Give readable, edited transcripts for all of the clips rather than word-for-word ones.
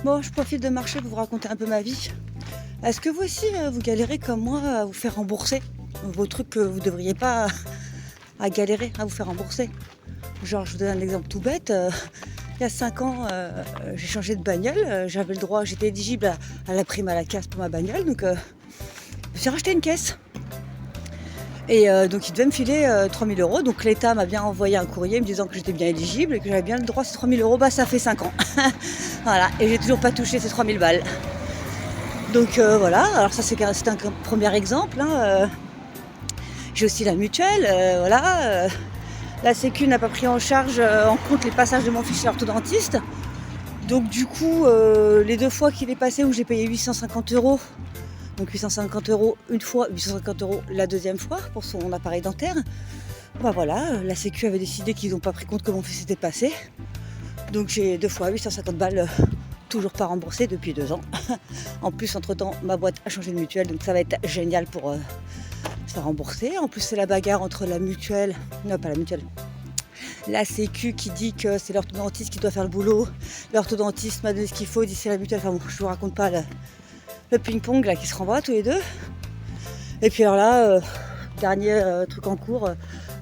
Bon, je profite de marcher pour vous raconter un peu ma vie. Est-ce que vous aussi, vous galérez comme moi à vous faire rembourser vos trucs que vous ne devriez pas à galérer à vous faire rembourser? Genre, je vous donne un exemple tout bête. Il y a 5 ans, j'ai changé de bagnole. J'avais le droit, j'étais éligible à la prime à la casse pour ma bagnole. Donc, je me suis racheté une caisse. Et donc, il devait me filer 3 000 €. Donc, l'État m'a bien envoyé un courrier me disant que j'étais bien éligible et que j'avais bien le droit à ces 3 000 €. Bah, ça fait 5 ans. Voilà. Et j'ai toujours pas touché ces 3 000 balles. Donc voilà, alors ça c'est un premier exemple. J'ai aussi la mutuelle, voilà. La Sécu n'a pas pris en charge en compte les passages de mon fils chez l'orthodontiste. Donc du coup, les 2 fois qu'il est passé où j'ai payé 850 €, donc 850 € une fois, 850 € la deuxième fois pour son appareil dentaire. Bah voilà, la Sécu avait décidé qu'ils n'ont pas pris compte que mon fils était passé. Donc j'ai 2 fois 850 balles. Toujours pas remboursé depuis 2 ans. En plus, entre-temps, ma boîte a changé de mutuelle, donc ça va être génial pour se faire rembourser. En plus, c'est la bagarre entre la mutuelle, non pas la mutuelle, la Sécu qui dit que c'est l'orthodontiste qui doit faire le boulot. L'orthodontiste m'a donné ce qu'il faut, dit c'est la mutuelle. Enfin bon, je vous raconte pas le ping-pong là qui se renvoie tous les deux. Et puis alors là, dernier truc en cours,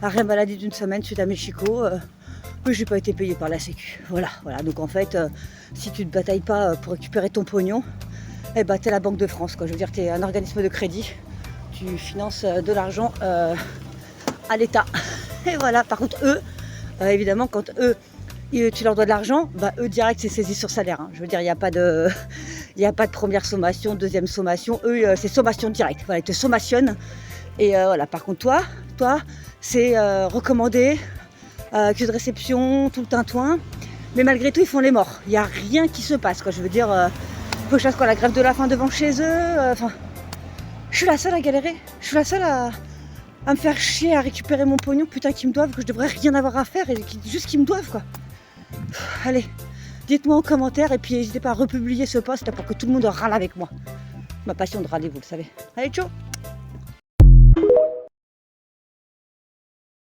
arrêt maladie d'une semaine suite à Mexico. Que j'ai pas été payé par la Sécu. Voilà. Donc en fait, si tu ne batailles pas pour récupérer ton pognon, eh ben t'es la Banque de France, quoi. Je veux dire, t'es un organisme de crédit. Tu finances de l'argent à l'État. Et voilà. Par contre, eux, évidemment, quand tu leur dois de l'argent, bah eux direct c'est saisi sur salaire. Je veux dire, il n'y a pas de première sommation, deuxième sommation. Eux, c'est sommation directe. Voilà, ils te sommationnent. Et voilà. Par contre, toi, c'est recommandé. Accusé de réception, tout le tintouin. Mais malgré tout, ils font les morts. Il n'y a rien qui se passe, quoi. Je veux dire, peu chasse quoi, la grève de la faim devant chez eux. Je suis la seule à galérer. Je suis la seule à me faire chier, à récupérer mon pognon, putain, qu'ils me doivent, que je devrais rien avoir à faire, et juste qu'ils me doivent, quoi. Allez, dites-moi en commentaire, et puis n'hésitez pas à republier ce post là, pour que tout le monde râle avec moi. Ma passion de râler, vous le savez. Allez, ciao!